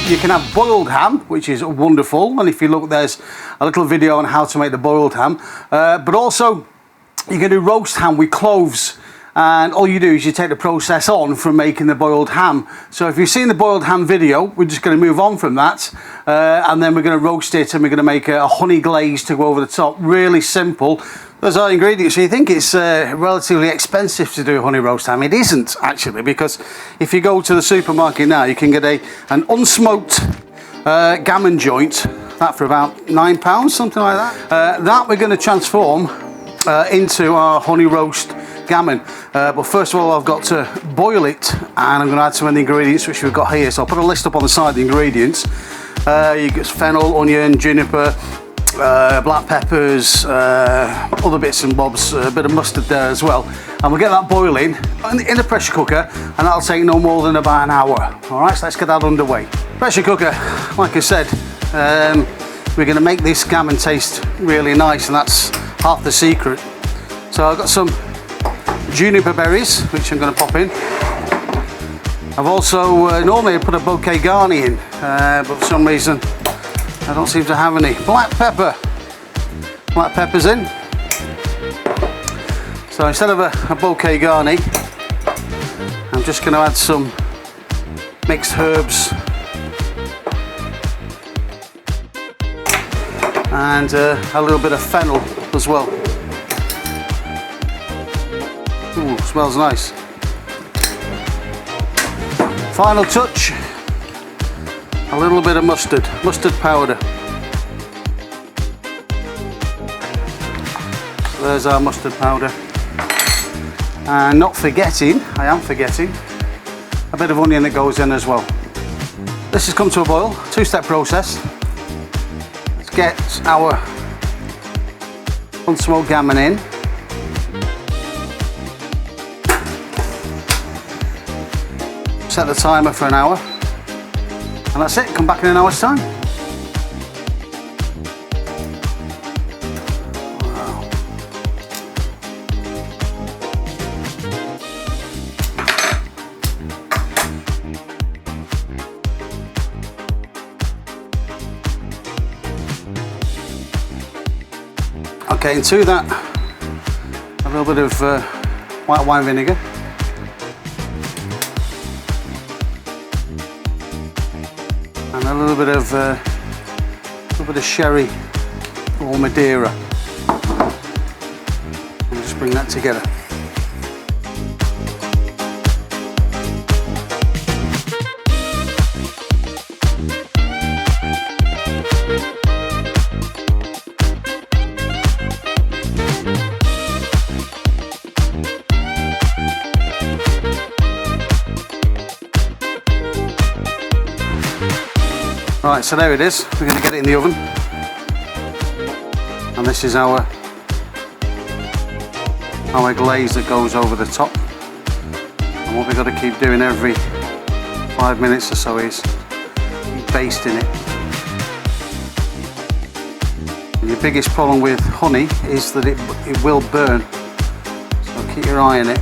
You can have boiled ham, which is wonderful, and if you look, there's a little video on how to make the boiled ham, but also you can do roast ham with cloves, and all you do is you take the process on from making the boiled ham. So if you've seen the boiled ham video, we're just going to move on from that, and then we're going to roast it, and we're going to make a honey glaze to go over the top. Really simple. Those are ingredients. So you think it's relatively expensive to do honey roast ham. It isn't actually, because if you go to the supermarket now, you can get an unsmoked gammon joint, that for about £9, something like that. That we're going to transform into our honey roast gammon, but first of all I've got to boil it, and I'm going to add some of the ingredients which we've got here. So I'll put a list up on the side of the ingredients. You get fennel, onion, juniper, black peppers, other bits and bobs, a bit of mustard there as well, and we'll get that boiling in a pressure cooker, and that'll take no more than about an hour. Alright, so let's get that underway. Pressure cooker, like I said, we're going to make this gammon taste really nice, and that's half the secret. So I've got some juniper berries which I'm going to pop in. I've also normally I put a bouquet garni in, but for some reason I don't seem to have any. Black pepper. Black pepper's in. So instead of a bouquet garni, I'm just going to add some mixed herbs and a little bit of fennel as well. Ooh, smells nice. Final touch, a little bit of mustard powder. So there's our mustard powder. And I am forgetting, a bit of onion that goes in as well. This has come to a boil, two-step process. Let's get our unsmoked gammon in. Set the timer for an hour, and that's it. Come back in an hour's time. Wow. Okay, and to that, a little bit of white wine vinegar. And a little bit of sherry or Madeira. And just bring that together. Right, so there it is. We're going to get it in the oven, and this is our glaze that goes over the top. And what we've got to keep doing every 5 minutes or so is keep basting it. And your biggest problem with honey is that it will burn, so keep your eye on it.